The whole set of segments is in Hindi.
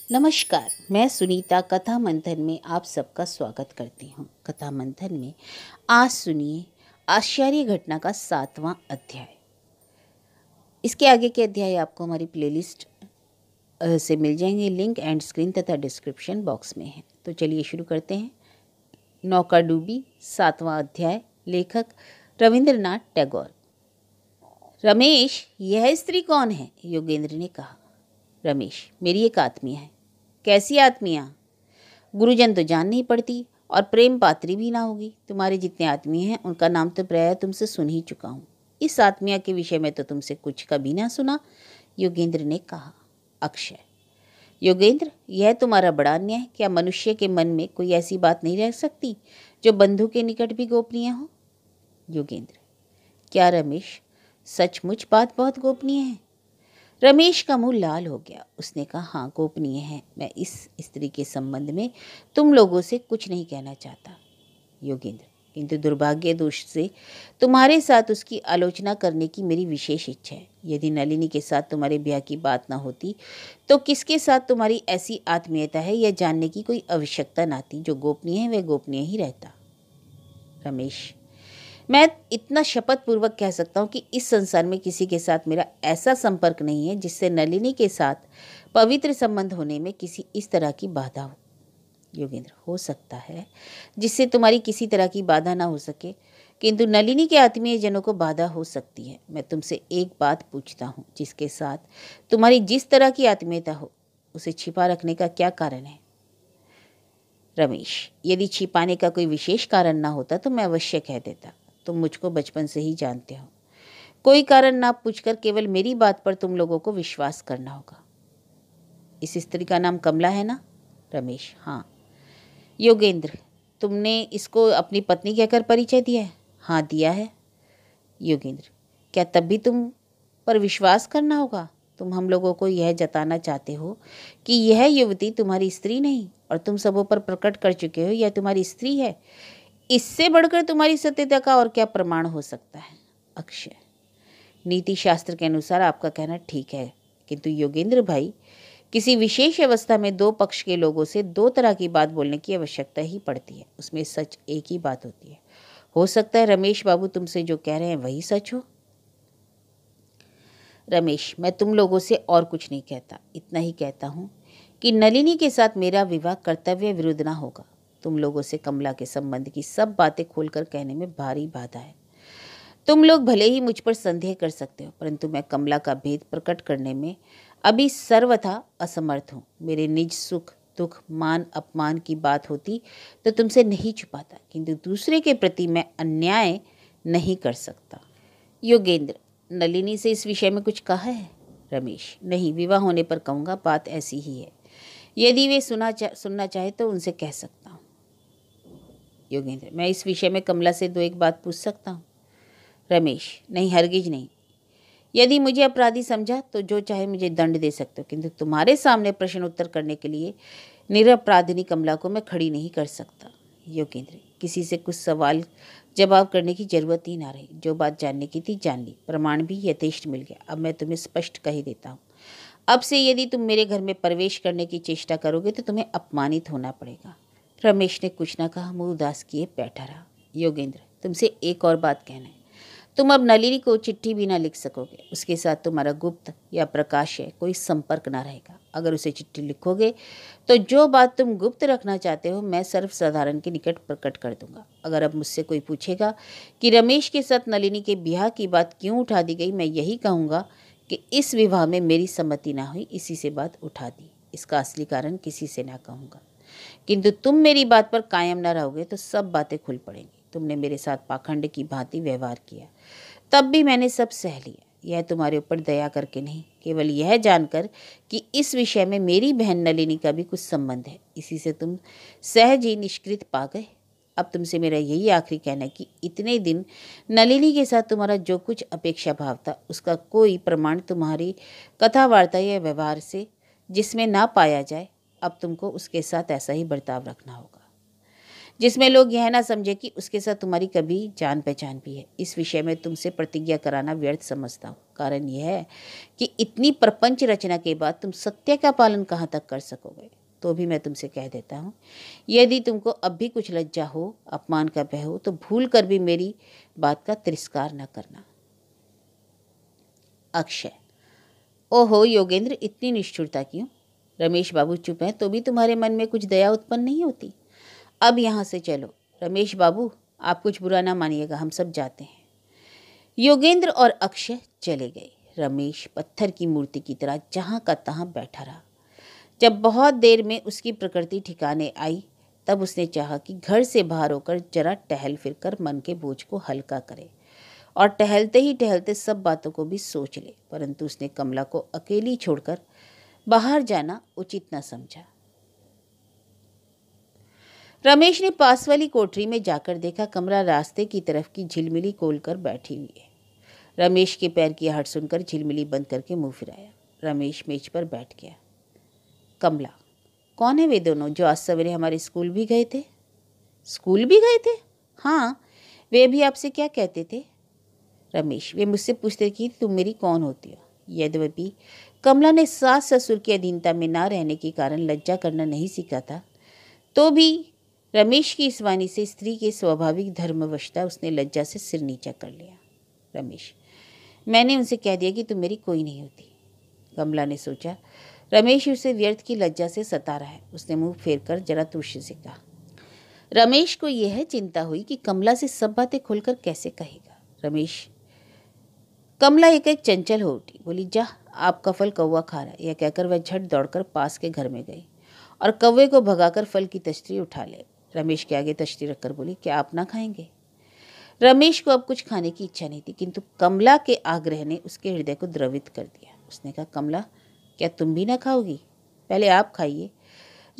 नमस्कार, मैं सुनीता कथा मंथन में आप सबका स्वागत करती हूँ। कथा मंथन में आज सुनिए आश्चर्य घटना का 7वां अध्याय। इसके आगे के अध्याय आपको हमारी प्लेलिस्ट से मिल जाएंगे। लिंक एंड स्क्रीन तथा डिस्क्रिप्शन बॉक्स में है। तो चलिए शुरू करते हैं। नौकाडूबी 7वां अध्याय। लेखक रविंद्रनाथ टैगोर। रमेश, यह स्त्री कौन है? योगेंद्र ने कहा। रमेश, मेरी एक आत्मिया है। कैसी आत्मिया? गुरुजन तो जान नहीं पड़ती और प्रेम पात्री भी ना होगी। तुम्हारे जितने आत्मीय हैं उनका नाम तो प्रायः तुमसे सुन ही चुका हूँ। इस आत्मिया के विषय में तो तुमसे कुछ कभी ना सुना। योगेंद्र ने कहा। अक्षय, योगेंद्र, यह तुम्हारा बड़ा अन्याय। क्या मनुष्य के मन में कोई ऐसी बात नहीं रह सकती जो बंधु के निकट भी गोपनीय हो? योगेंद्र, क्या रमेश, सचमुच बात बहुत गोपनीय है? रमेश का मुंह लाल हो गया। उसने कहा, हाँ, गोपनीय है। मैं इस स्त्री के संबंध में तुम लोगों से कुछ नहीं कहना चाहता। योगेंद्र, किंतु दुर्भाग्य दोष से तुम्हारे साथ उसकी आलोचना करने की मेरी विशेष इच्छा है। यदि नलिनी के साथ तुम्हारे ब्याह की बात ना होती तो किसके साथ तुम्हारी ऐसी आत्मीयता है यह जानने की कोई आवश्यकता ना थी। जो गोपनीय है वह गोपनीय ही रहता। रमेश, मैं इतना शपथ पूर्वक कह सकता हूँ कि इस संसार में किसी के साथ मेरा ऐसा संपर्क नहीं है जिससे नलिनी के साथ पवित्र संबंध होने में किसी इस तरह की बाधा हो। योगेंद्र, हो सकता है जिससे तुम्हारी किसी तरह की बाधा ना हो सके, किंतु नलिनी के आत्मीय जनों को बाधा हो सकती है। मैं तुमसे एक बात पूछता हूँ, जिसके साथ तुम्हारी जिस तरह की आत्मीयता हो उसे छिपा रखने का क्या कारण है? रमेश, यदि छिपाने का कोई विशेष कारण ना होता तो मैं अवश्य कह देता। तुम मुझको बचपन से ही जानते हो। कोई कारण ना पूछकर केवल मेरी बात पर तुम लोगों को विश्वास करना होगा। इस स्त्री का नाम कमला है ना? रमेश, हाँ। योगेंद्र, तुमने इसको अपनी पत्नी कहकर परिचय दिया है? हाँ, दिया है। योगेंद्र, क्या तब भी तुम पर विश्वास करना होगा? तुम हम लोगों को यह जताना चाहते हो कि यह युवती तुम्हारी स्त्री नहीं और तुम सबों पर प्रकट कर चुके हो यह तुम्हारी स्त्री है। इससे बढ़कर तुम्हारी सत्यता का और क्या प्रमाण हो सकता है? अक्षय, नीति शास्त्र के अनुसार आपका कहना ठीक है, किंतु योगेंद्र भाई, किसी विशेष अवस्था में दो पक्ष के लोगों से दो तरह की बात बोलने की आवश्यकता ही पड़ती है। उसमें सच एक ही बात होती है। हो सकता है रमेश बाबू तुमसे जो कह रहे हैं वही सच हो। रमेश, मैं तुम लोगों से और कुछ नहीं कहता। इतना ही कहता हूँ कि नलिनी के साथ मेरा विवाह कर्तव्य विरुद्ध ना होगा। तुम लोगों से कमला के संबंध की सब बातें खोलकर कहने में भारी बाधा है। तुम लोग भले ही मुझ पर संदेह कर सकते हो, परंतु मैं कमला का भेद प्रकट करने में अभी सर्वथा असमर्थ हूँ। मेरे निज सुख दुख मान अपमान की बात होती तो तुमसे नहीं छुपाता, किंतु दूसरे के प्रति मैं अन्याय नहीं कर सकता। योगेंद्र, नलिनी से इस विषय में कुछ कहा है? रमेश, नहीं, विवाह होने पर कहूँगा। बात ऐसी ही है। यदि वे सुनना चाहे तो उनसे कह सकता हूँ। योगेंद्र, मैं इस विषय में कमला से दो एक बात पूछ सकता हूँ? रमेश, नहीं, हरगिज नहीं। यदि मुझे अपराधी समझा तो जो चाहे मुझे दंड दे सकते हो, किंतु तुम्हारे सामने प्रश्न उत्तर करने के लिए निरपराधिनी कमला को मैं खड़ी नहीं कर सकता। योगेंद्र, किसी से कुछ सवाल जवाब करने की जरूरत ही ना रही। जो बात जानने की थी जान ली, प्रमाण भी यथेष्ट मिल गया। अब मैं तुम्हें स्पष्ट कह ही देता हूँ, अब से यदि तुम मेरे घर में प्रवेश करने की चेष्टा करोगे तो तुम्हें अपमानित होना पड़ेगा। रमेश ने कुछ न कहा, मुंह उदास किए बैठा रहा। योगेंद्र, तुमसे एक और बात कहना है। तुम अब नलिनी को चिट्ठी भी ना लिख सकोगे। उसके साथ तुम्हारा गुप्त या प्रकाश्य कोई संपर्क ना रहेगा। अगर उसे चिट्ठी लिखोगे तो जो बात तुम गुप्त रखना चाहते हो मैं सर्वसाधारण के निकट प्रकट कर दूंगा। अगर अब मुझसे कोई पूछेगा कि रमेश के साथ नलिनी के ब्याह की बात क्यों उठा दी गई, मैं यही कहूँगा कि इस विवाह में मेरी सम्मति ना हुई, इसी से बात उठा दी। इसका असली कारण किसी से ना कहूँगा, किंतु तुम मेरी बात पर कायम न रहोगे तो सब बातें खुल पड़ेंगी। तुमने मेरे साथ पाखंड की भांति व्यवहार किया, तब भी मैंने सब सह लिया। यह तुम्हारे ऊपर दया करके नहीं, केवल यह जानकर कि इस विषय में मेरी बहन नलिनी का भी कुछ संबंध है, इसी से तुम सहज ही निष्कृत पा गए। अब तुमसे मेरा यही आखिरी कहना है कि इतने दिन नलिनी के साथ तुम्हारा जो कुछ अपेक्षा भाव था उसका कोई प्रमाण तुम्हारी कथा वार्ता या व्यवहार से जिसमें ना पाया जाए। अब तुमको उसके साथ ऐसा ही बर्ताव रखना होगा। जिसमें लोग यह ना समझे कि उसके साथ तुम्हारी कभी जान पहचान भी है। इस विषय में तुमसे प्रतिज्ञा कराना व्यर्थ समझता हूँ। कारण यह है कि इतनी प्रपंच रचना के बाद तुम सत्य का पालन कहाँ तक कर सकोगे। तो भी मैं तुमसे कह देता हूँ, यदि तुमको अब भी कुछ लज्जा हो, अपमान का भय हो, तो भूल कर भी मेरी बात का तिरस्कार न करना। अक्षय: ओहो योगेंद्र, इतनी निष्ठुरता क्यों? रमेश बाबू चुप हैं तो भी तुम्हारे मन में कुछ दया उत्पन्न नहीं होती? अब यहाँ से चलो। रमेश बाबू, आप कुछ बुरा ना मानिएगा, हम सब जाते हैं। योगेंद्र और अक्षय चले गए। रमेश पत्थर की मूर्ति की तरह जहाँ का तहाँ बैठा रहा। जब बहुत देर में उसकी प्रकृति ठिकाने आई, तब उसने चाहा कि घर से बाहर होकर जरा टहल फिर कर मन के बोझ को हल्का करे और टहलते ही टहलते सब बातों को भी सोच ले। परंतु उसने कमला को अकेली छोड़कर बाहर जाना उचित न समझा। रमेश ने पास वाली कोठरी में जाकर देखा, कमला रास्ते की तरफ की झिलमिली खोलकर बैठी हुई है। रमेश के पैर की आहट सुनकर झिलमिली बंद करके मुंह फिराया। रमेश मेज पर बैठ गया। कमला: कौन है वे दोनों जो आज सवेरे हमारे स्कूल भी गए थे? स्कूल भी गए थे? हाँ। वे भी आपसे क्या कहते थे? रमेश: वे मुझसे पूछते कि तुम मेरी कौन होती हो। यद्यपि कमला ने सास ससुर की अधीनता में ना रहने के कारण लज्जा करना नहीं सीखा था, तो भी रमेश की इस वाणी से स्त्री के स्वाभाविक धर्मवशता उसने लज्जा से सिर नीचा कर लिया। रमेश: मैंने उनसे कह दिया कि तुम मेरी कोई नहीं होती। कमला ने सोचा रमेश उसे व्यर्थ की लज्जा से सता रहा है। उसने मुंह फेर कर जरा तुष्ट से कहा। रमेश को यह चिंता हुई कि कमला से सब बातें खुलकर कैसे कहेगा। रमेश कमला एक चंचल हो उठी, बोली, जा, आपका फल कौवा खा रहा है। यह कहकर वह झट दौड़कर पास के घर में गई और कौवे को भगाकर फल की तश्तरी उठा ले। रमेश के आगे तश्तरी रखकर बोली, क्या आप ना खाएंगे? रमेश को अब कुछ खाने की इच्छा नहीं थी, किंतु कमला के आग्रह ने उसके हृदय को द्रवित कर दिया। उसने कहा, कमला, क्या तुम भी ना खाओगी? पहले आप खाइए।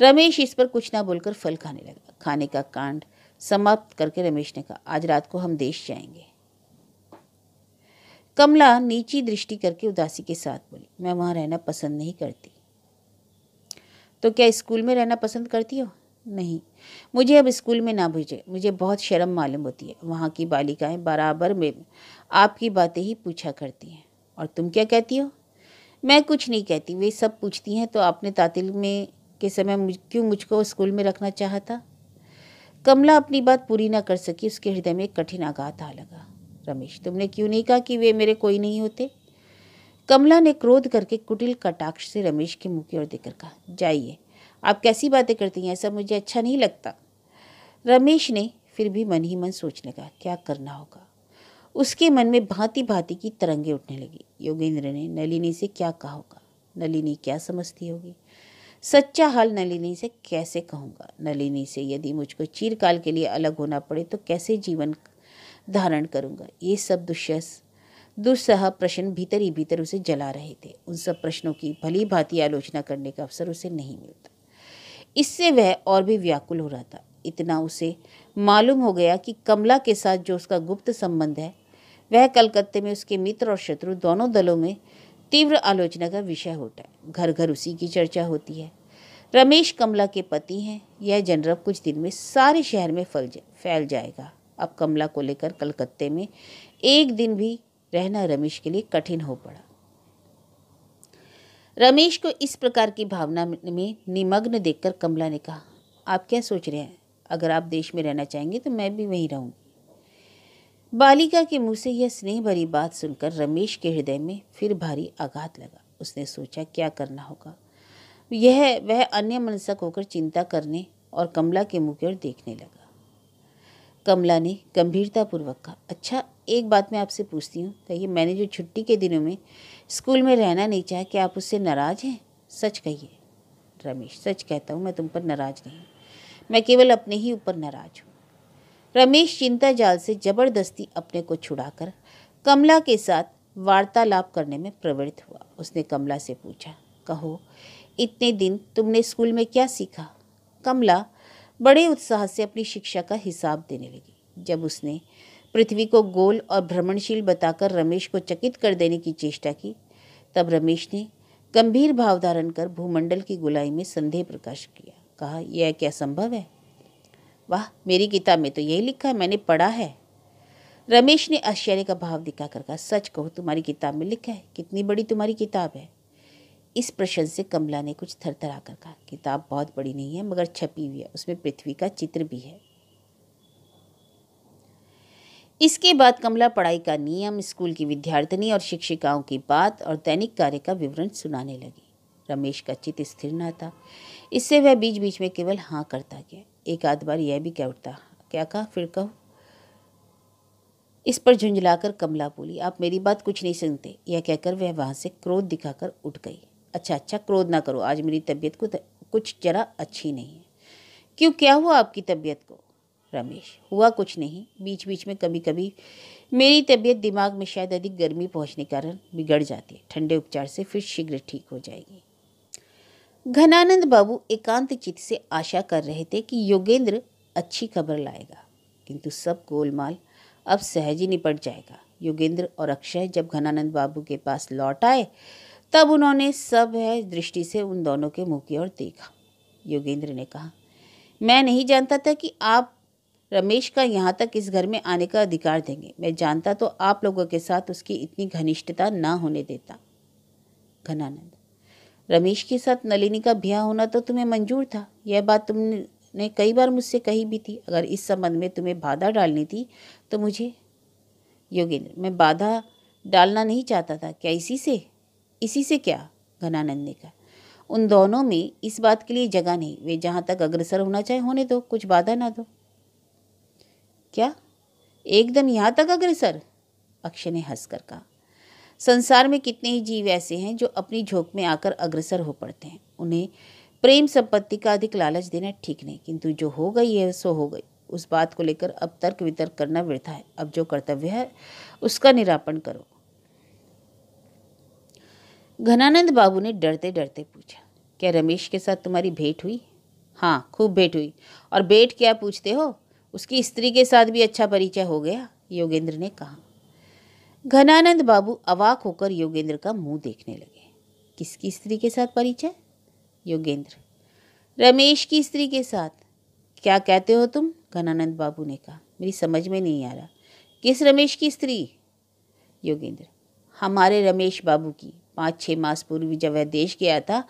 रमेश इस पर कुछ ना बोलकर फल खाने लगा। खाने का कांड समाप्त करके रमेश ने कहा, आज रात को हम देश जाएंगे। कमला नीची दृष्टि करके उदासी के साथ बोली, मैं वहाँ रहना पसंद नहीं करती। तो क्या स्कूल में रहना पसंद करती हो? नहीं, मुझे अब स्कूल में ना भेजे, मुझे बहुत शर्म मालूम होती है। वहाँ की बालिकाएं बराबर में आपकी बातें ही पूछा करती हैं। और तुम क्या कहती हो? मैं कुछ नहीं कहती, वे सब पूछती हैं। तो आपने तातिल में के समय क्यों मुझको स्कूल में रखना चाहा था? कमला अपनी बात पूरी ना कर सकी, उसके हृदय में एक कठिन आघात आ लगा। रमेश, तुमने क्यों नहीं कहा कि वे मेरे कोई नहीं होते? कमला ने क्रोध करके कुटिल कटाक्ष से रमेश के मुंह की ओर देखकर कहा, जाइए, आप कैसी बातें करती हैं, ऐसा मुझे अच्छा नहीं लगता। रमेश ने फिर भी मन ही मन सोचने का क्या करना होगा। उसके मन में भांति भांति की तरंगें उठने लगी। योगेंद्र ने नलिनी से क्या कहा होगा? नलिनी क्या समझती होगी? सच्चा हाल नलिनी से कैसे कहूँगा? नलिनी से यदि मुझको चिरकाल के लिए अलग होना पड़े तो कैसे जीवन धारण करूँगा? ये सब दुस्सह प्रश्न भीतर ही भीतर उसे जला रहे थे। उन सब प्रश्नों की भली भांति आलोचना करने का अवसर उसे नहीं मिलता। इससे वह और भी व्याकुल हो रहा था। इतना उसे मालूम हो गया कि कमला के साथ जो उसका गुप्त संबंध है, वह कलकत्ते में उसके मित्र और शत्रु दोनों दलों में तीव्र आलोचना का विषय होता है। घर घर उसी की चर्चा होती है। रमेश कमला के पति हैं। यह जनरब कुछ दिन में सारे शहर में फैल जाएगा। अब कमला को लेकर कलकत्ते में एक दिन भी रहना रमेश के लिए कठिन हो पड़ा। रमेश को इस प्रकार की भावना में निमग्न देखकर कमला ने कहा, आप क्या सोच रहे हैं? अगर आप देश में रहना चाहेंगे तो मैं भी वहीं रहूंगी। बालिका के मुंह से यह स्नेह भरी बात सुनकर रमेश के हृदय में फिर भारी आघात लगा। उसने सोचा क्या करना होगा। वह अन्य मनसक होकर चिंता करने और कमला के मुंह की ओर देखने लगा। कमला ने गंभीरतापूर्वक कहा, अच्छा, एक बात मैं आपसे पूछती हूँ, कहिए, मैंने जो छुट्टी के दिनों में स्कूल में रहना नहीं चाहा, क्या आप उससे नाराज़ हैं? सच कहिए। रमेश, सच कहता हूँ, मैं तुम पर नाराज़ नहीं, मैं केवल अपने ही ऊपर नाराज़ हूँ। रमेश चिंता जाल से जबरदस्ती अपने को छुड़ाकर कमला के साथ वार्तालाप करने में प्रवृत्त हुआ। उसने कमला से पूछा, कहो, इतने दिन तुमने स्कूल में क्या सीखा? कमला बड़े उत्साह से अपनी शिक्षा का हिसाब देने लगी। जब उसने पृथ्वी को गोल और भ्रमणशील बताकर रमेश को चकित कर देने की चेष्टा की, तब रमेश ने गंभीर भाव धारण कर भूमंडल की गोलाई में संदेह प्रकाश किया। कहा, यह क्या संभव है? वाह, मेरी किताब में तो यही लिखा है, मैंने पढ़ा है। रमेश ने आश्चर्य का भाव दिखाकर कहा, सच कहो तुम्हारी किताब में लिखा है? कितनी बड़ी तुम्हारी किताब है? इस प्रश्न से कमला ने कुछ थरथरा कर कहा, किताब बहुत बड़ी नहीं है, मगर छपी हुई है, उसमें पृथ्वी का चित्र भी है। इसके बाद कमला पढ़ाई का नियम, स्कूल की विद्यार्थिनी और शिक्षिकाओं की बात और दैनिक कार्य का विवरण सुनाने लगी। रमेश का चित्त स्थिर न था, इससे वह बीच बीच में केवल हाँ करता गया। एक आध बार यह भी कह उठता, क्या कहा, फिर कहो। इस पर झुंझलाकर कमला बोली, आप मेरी बात कुछ नहीं सुनते। यह कहकर वह वहाँ से क्रोध दिखाकर उठ गई। अच्छा अच्छा, क्रोध ना करो, आज मेरी तबीयत को कुछ जरा अच्छी नहीं है। क्यों, क्या हुआ आपकी तबीयत को? रमेश, हुआ कुछ नहीं, बीच बीच में कभी कभी मेरी तबीयत दिमाग में शायद अधिक गर्मी पहुंचने के कारण बिगड़ जाती है। ठंडे उपचार से फिर शीघ्र ठीक हो जाएगी। घनानंद बाबू एकांत चित्त से आशा कर रहे थे कि योगेंद्र अच्छी खबर लाएगा, किंतु सब गोलमाल अब सहज ही निपट जाएगा। योगेंद्र और अक्षय जब घनानंद बाबू के पास लौट आए तब उन्होंने सब है दृष्टि से उन दोनों के मुंह की ओर देखा। योगेंद्र ने कहा, मैं नहीं जानता था कि आप रमेश का यहाँ तक इस घर में आने का अधिकार देंगे। मैं जानता तो आप लोगों के साथ उसकी इतनी घनिष्ठता ना होने देता। घनानंद, रमेश के साथ नलिनी का ब्याह होना तो तुम्हें मंजूर था, यह बात तुमने कई बार मुझसे कही भी थी। अगर इस संबंध में तुम्हें बाधा डालनी थी तो मुझे। योगेंद्र, मैं बाधा डालना नहीं चाहता था। क्या इसी से क्या? घनानंद ने कहा, उन दोनों में इस बात के लिए जगह नहीं। वे जहाँ तक अग्रसर होना चाहे होने दो, कुछ बाधा ना दो। क्या, एकदम यहाँ तक अग्रसर? अक्षय ने हंसकर कहा, संसार में कितने ही जीव ऐसे हैं जो अपनी झोंक में आकर अग्रसर हो पड़ते हैं। उन्हें प्रेम संपत्ति का अधिक लालच देना ठीक नहीं, किंतु जो हो गई है सो हो गई। उस बात को लेकर अब तर्क वितर्क करना वृथा है। अब जो कर्तव्य है उसका निरापण करो। घनानंद बाबू ने डरते डरते पूछा, क्या रमेश के साथ तुम्हारी भेंट हुई? हाँ, खूब भेंट हुई। और भेंट क्या पूछते हो, उसकी स्त्री के साथ भी अच्छा परिचय हो गया, योगेंद्र ने कहा। घनानंद बाबू अवाक होकर योगेंद्र का मुंह देखने लगे। किसकी स्त्री के साथ परिचय? योगेंद्र, रमेश की स्त्री के साथ। क्या कहते हो तुम? घनानंद बाबू ने कहा, मेरी समझ में नहीं आ रहा। किस रमेश की स्त्री? योगेंद्र, हमारे रमेश बाबू की। 5-6 मास पूर्व जब वह देश गया था,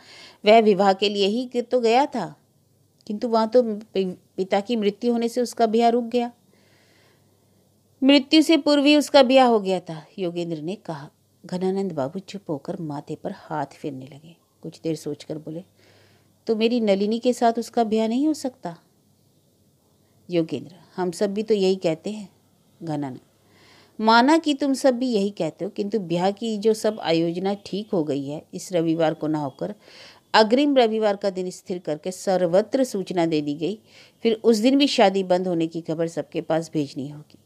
वह विवाह के लिए ही तो गया था, किंतु वहाँ तो पिता की मृत्यु होने से उसका ब्याह रुक गया। मृत्यु से पूर्व ही उसका ब्याह हो गया था, योगेंद्र ने कहा। घनानंद बाबू चुप होकर माथे पर हाथ फेरने लगे। कुछ देर सोचकर बोले, तो मेरी नलिनी के साथ उसका ब्याह नहीं हो सकता? योगेंद्र, हम सब भी तो यही कहते हैं। घनानंद, माना कि तुम सब भी यही कहते हो, किंतु ब्याह की जो सब आयोजना ठीक हो गई है, इस रविवार को ना होकर अग्रिम रविवार का दिन स्थिर करके सर्वत्र सूचना दे दी गई। फिर उस दिन भी शादी बंद होने की खबर सबके पास भेजनी होगी।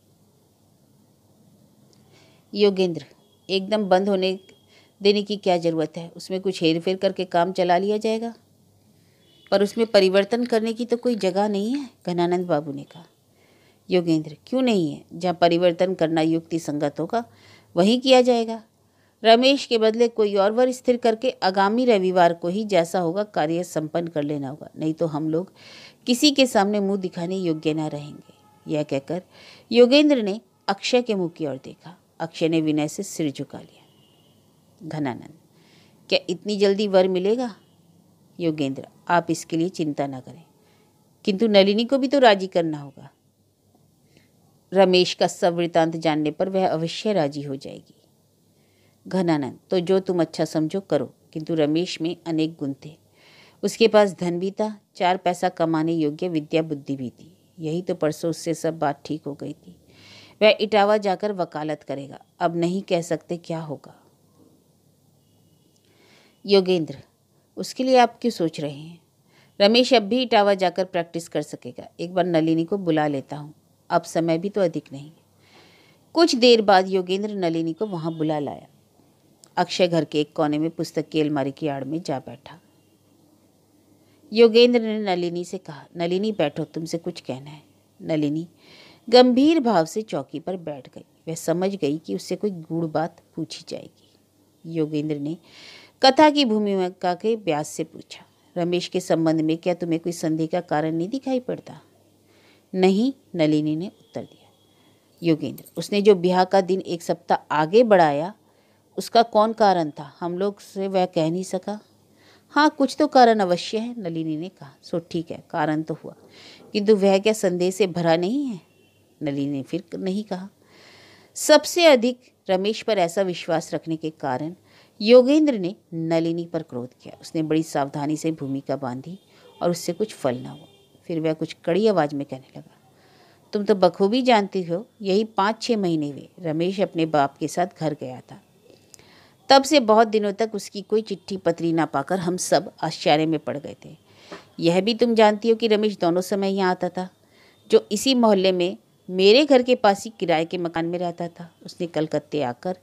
योगेंद्र, एकदम बंद होने देने की क्या जरूरत है? उसमें कुछ हेरफेर करके काम चला लिया जाएगा, पर उसमें परिवर्तन करने की तो कोई जगह नहीं है, घनानंद बाबू ने कहा। योगेंद्र, क्यों नहीं है? जहाँ परिवर्तन करना युक्ति संगत होगा वहीं किया जाएगा। रमेश के बदले कोई और वर स्थिर करके आगामी रविवार को ही जैसा होगा कार्य संपन्न कर लेना होगा, नहीं तो हम लोग किसी के सामने मुंह दिखाने योग्य न रहेंगे। यह कहकर योगेंद्र ने अक्षय के मुंह की ओर देखा। अक्षय ने विनय से सिर झुका लिया। घनानंद, क्या इतनी जल्दी वर मिलेगा? योगेंद्र, आप इसके लिए चिंता न करें, किंतु नलिनी को भी तो राजी करना होगा। रमेश का सब वृतांत जानने पर वह अवश्य राजी हो जाएगी। घनानंद, तो जो तुम अच्छा समझो करो, किंतु रमेश में अनेक गुण थे। उसके पास धन भी था, 4 पैसा कमाने योग्य विद्या बुद्धि भी थी। यही तो परसों उससे सब बात ठीक हो गई थी। वह इटावा जाकर वकालत करेगा। अब नहीं कह सकते क्या होगा। योगेंद्र, उसके लिए आप क्यों सोच रहे हैं? रमेश अब भी इटावा जाकर प्रैक्टिस कर सकेगा। एक बार नलिनी को बुला लेता हूँ, अब समय भी तो अधिक नहीं। कुछ देर बाद योगेंद्र नलिनी को वहाँ बुला लाया। अक्षय घर के एक कोने में पुस्तक की अलमारी की आड़ में जा बैठा। योगेंद्र ने नलिनी से कहा, नलिनी बैठो, तुमसे कुछ कहना है। नलिनी गंभीर भाव से चौकी पर बैठ गई। वह समझ गई कि उससे कोई गूढ़ बात पूछी जाएगी। योगेंद्र ने कथा की भूमिका के व्यास से पूछा, रमेश के संबंध में क्या तुम्हें कोई संदेह का कारण नहीं दिखाई पड़ता? नहीं, नलिनी ने उत्तर दिया। योगेंद्र, उसने जो ब्याह का दिन 1 सप्ताह आगे बढ़ाया, उसका कौन कारण था? हम लोग से वह कह नहीं सका। हाँ, कुछ तो कारण अवश्य है, नलिनी ने कहा। सो ठीक है, कारण तो हुआ, किंतु वह क्या संदेह से भरा नहीं है? नलिनी ने फिर नहीं कहा। सबसे अधिक रमेश पर ऐसा विश्वास रखने के कारण योगेंद्र ने नलिनी पर क्रोध किया। उसने बड़ी सावधानी से भूमिका बांधी और उससे कुछ फल न हुआ। फिर वह कुछ कड़ी आवाज में कहने लगा, तुम तो बखूबी जानती हो, यही 5-6 महीने हुए रमेश अपने बाप के साथ घर गया था। तब से बहुत दिनों तक उसकी कोई चिट्ठी पत्री ना पाकर हम सब आश्चर्य में पड़ गए थे। यह भी तुम जानती हो कि रमेश दोनों समय यहाँ आता था, जो इसी मोहल्ले में मेरे घर के पास ही किराए के मकान में रहता था। उसने कलकत्ते आकर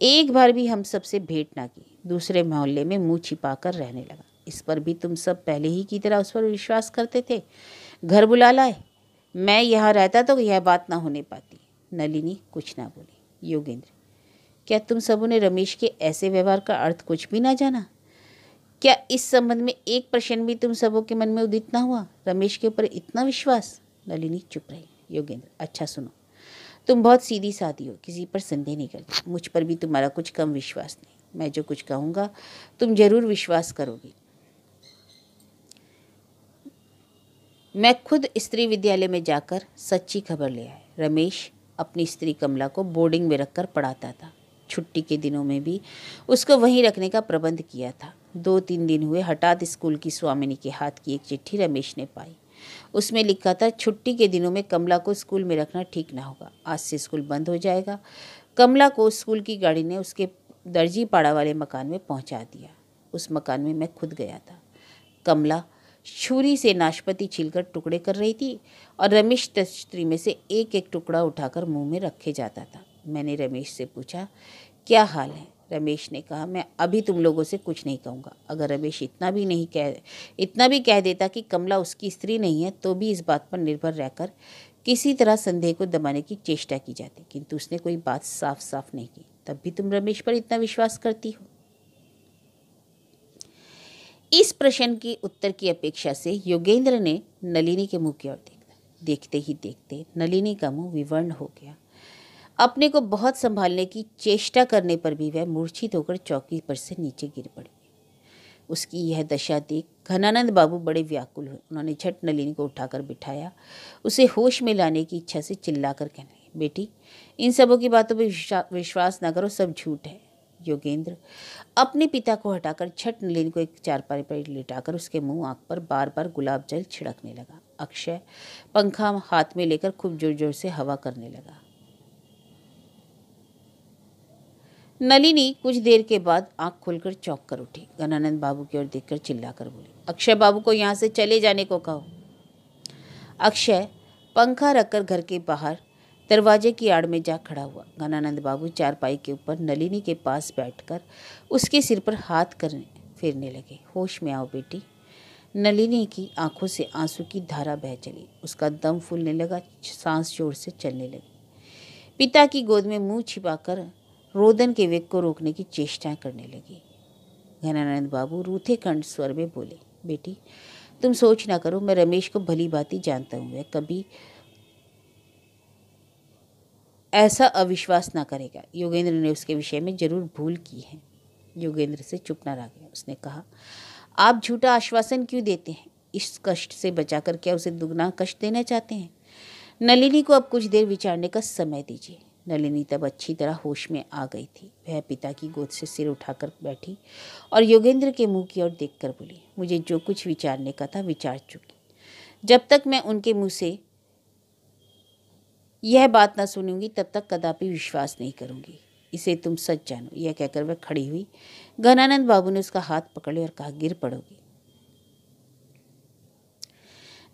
एक बार भी हम सब से भेंट ना की, दूसरे मोहल्ले में मुंह छिपाकर रहने लगा। इस पर भी तुम सब पहले ही की तरह उस पर विश्वास करते थे। घर बुला लाए, मैं यहाँ रहता तो यह बात ना होने पाती। नलिनी कुछ ना बोली। योगेंद्र, क्या तुम सबों ने रमेश के ऐसे व्यवहार का अर्थ कुछ भी ना जाना? क्या इस संबंध में एक प्रश्न भी तुम सबों के मन में उदित ना हुआ? रमेश के ऊपर इतना विश्वास? नलिनी चुप रही। योगेंद्र, अच्छा सुनो, तुम बहुत सीधी सादी हो, किसी पर संदेह नहीं करती। मुझ पर भी तुम्हारा कुछ कम विश्वास नहीं। मैं जो कुछ कहूँगा तुम जरूर विश्वास करोगी। मैं खुद स्त्री विद्यालय में जाकर सच्ची खबर ले आया। रमेश अपनी स्त्री कमला को बोर्डिंग में रखकर पढ़ाता था। छुट्टी के दिनों में भी उसको वहीं रखने का प्रबंध किया था। 2-3 दिन हुए, हठात स्कूल की स्वामिनी के हाथ की एक चिट्ठी रमेश ने पाई। उसमें लिखा था, छुट्टी के दिनों में कमला को स्कूल में रखना ठीक ना होगा। आज से स्कूल बंद हो जाएगा। कमला को स्कूल की गाड़ी ने उसके दर्जी पाड़ा वाले मकान में पहुंचा दिया। उस मकान में मैं खुद गया था। कमला छुरी से नाशपाती छीलकर टुकड़े कर रही थी और रमेश तश्तरी में से एक एक टुकड़ा उठाकर मुंह में रखे जाता था। मैंने रमेश से पूछा, क्या हाल है? रमेश ने कहा, मैं अभी तुम लोगों से कुछ नहीं कहूँगा। अगर रमेश इतना भी कह देता कि कमला उसकी स्त्री नहीं है, तो भी इस बात पर निर्भर रहकर किसी तरह संदेह को दबाने की चेष्टा की जाती, किंतु उसने कोई बात साफ साफ नहीं की। तब भी तुम रमेश पर इतना विश्वास करती हो? इस प्रश्न के उत्तर की अपेक्षा से योगेंद्र ने नलिनी के मुंह की ओर देखा। देखते ही देखते नलिनी का मुंह विवर्ण हो गया। अपने को बहुत संभालने की चेष्टा करने पर भी वह मूर्छित होकर चौकी पर से नीचे गिर पड़ी। उसकी यह दशा देख घनानंद बाबू बड़े व्याकुल हुए। उन्होंने झट नलिनी को उठाकर बिठाया। उसे होश में लाने की इच्छा से चिल्लाकर कहने लगे, बेटी, इन सबों की बातों पर विश्वास न करो, सब झूठ है। योगेंद्र अपने पिता को हटाकर झट नलिनी को एक चारपाई पर लिटाकर उसके मुंह आंख पर बार बार गुलाब जल छिड़कने लगा। अक्षय पंखा हाथ में लेकर खूब जोर जोर से हवा करने लगा। नलिनी कुछ देर के बाद आंख खोलकर चौंक कर उठी। घनानंद बाबू की ओर देखकर चिल्लाकर बोली, अक्षय बाबू को यहाँ से चले जाने को कहो। अक्षय पंखा रखकर घर के बाहर दरवाजे की आड़ में जा खड़ा हुआ। घनानंद बाबू चारपाई के ऊपर नलिनी के पास बैठकर उसके सिर पर हाथ करने फेरने लगे। होश में आओ बेटी। नलिनी की आंखों से आंसू की धारा बह चली। उसका दम फूलने लगा, सांस जोर से चलने लगी। पिता की गोद में मुंह छिपाकर रोदन के वेग को रोकने की चेष्टा करने लगी। घनानंद बाबू रूथे कंठ स्वर में बोले, बेटी तुम सोच ना करो, मैं रमेश को भली भांति जानता हूँ। वह कभी ऐसा अविश्वास ना करेगा। योगेंद्र ने उसके विषय में जरूर भूल की है। योगेंद्र से चुप न रह गया। उसने कहा, आप झूठा आश्वासन क्यों देते हैं? इस कष्ट से बचाकर क्या उसे दुगना कष्ट देना चाहते हैं? नलिनी को अब कुछ देर विचारने का समय दीजिए। नलिनी तब अच्छी तरह होश में आ गई थी। वह पिता की गोद से सिर उठाकर बैठी और योगेंद्र के मुंह की ओर देखकर बोली, मुझे जो कुछ विचारने का था विचार चुकी। जब तक मैं उनके मुंह से यह बात ना सुनूंगी तब तक कदापि विश्वास नहीं करूंगी। इसे तुम सच जानो। यह कहकर वह खड़ी हुई। घनानंद बाबू ने उसका हाथ पकड़ लिया और कहा, गिर पड़ोगी।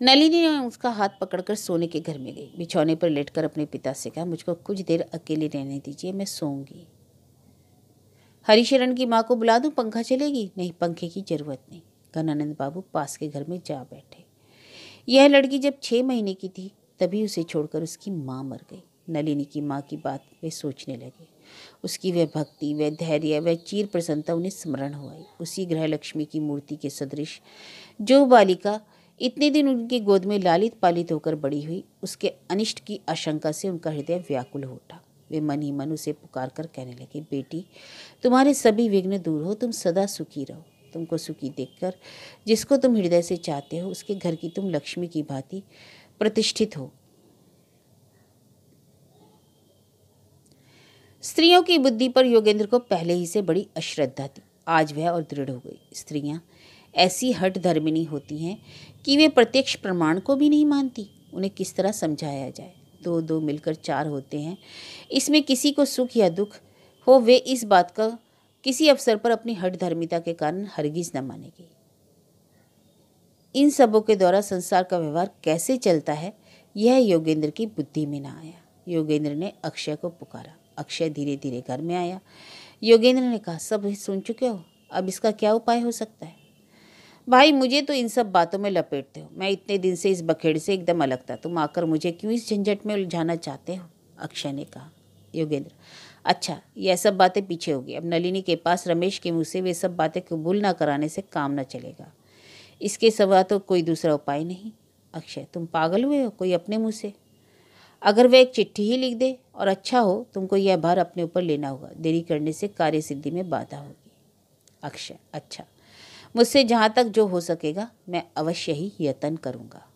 नलिनी ने उसका हाथ पकड़कर सोने के घर में गई। बिछौने पर लेटकर अपने पिता से कहा, मुझको कुछ देर अकेले रहने दीजिए, मैं सोऊंगी। हरिशरण की माँ को बुला दूं? पंखा चलेगी? नहीं, पंखे की जरूरत नहीं। घनानंद बाबू पास के घर में जा बैठे। यह लड़की जब 6 महीने की थी तभी उसे छोड़कर उसकी माँ मर गई। नलिनी की माँ की बात वे सोचने लगे। उसकी वह भक्ति, वह धैर्य, वह चीर प्रसन्नता उन्हें स्मरण हो आई। उसी गृह लक्ष्मी की मूर्ति के सदृश जो बालिका इतने दिन उनकी गोद में लालित पालित होकर बड़ी हुई, उसके अनिष्ट की आशंका से उनका हृदय व्याकुल हो उठा। वे मन ही मन उसे पुकार कर कहने लगे, बेटी, तुम्हारे सभी विघ्न दूर हो, तुम सदा सुखी रहो। तुमको सुखी देखकर जिसको तुम हृदय से चाहते हो, उसके घर की तुम लक्ष्मी की भांति प्रतिष्ठित हो। स्त्रियों की बुद्धि पर योगेंद्र को पहले ही से बड़ी अश्रद्धा थी। आज वह और दृढ़ हो गई। स्त्रियां ऐसी हठ धर्मिणी होती हैं कि वे प्रत्यक्ष प्रमाण को भी नहीं मानती। उन्हें किस तरह समझाया जाए? दो दो मिलकर चार होते हैं, इसमें किसी को सुख या दुख हो, वे इस बात का किसी अवसर पर अपनी हठ धर्मिता के कारण हरगिज न मानेगी। इन सबों के द्वारा संसार का व्यवहार कैसे चलता है, यह योगेंद्र की बुद्धि में न आया। योगेंद्र ने अक्षय को पुकारा। अक्षय धीरे धीरे घर में आया। योगेंद्र ने कहा, सब सुन चुके हो, अब इसका क्या उपाय हो सकता है? भाई, मुझे तो इन सब बातों में लपेटते हो। मैं इतने दिन से इस बखेड़ से एकदम अलग था। तुम आकर मुझे क्यों इस झंझट में उलझाना चाहते हो? अक्षय ने कहा। योगेंद्र, अच्छा, यह सब बातें पीछे होगी। अब नलिनी के पास रमेश के मुँह से वे सब बातें कबूल न कराने से काम न चलेगा। इसके सिवा तो कोई दूसरा उपाय नहीं। अक्षय, तुम पागल हुए हो? कोई अपने मुँह से? अगर वह एक चिट्ठी ही लिख दे और अच्छा हो, तुमको यह भार अपने ऊपर लेना होगा। देरी करने से कार्य सिद्धि में बाधा होगी। अक्षय, अच्छा, मुझसे जहाँ तक जो हो सकेगा मैं अवश्य ही यत्न करूँगा।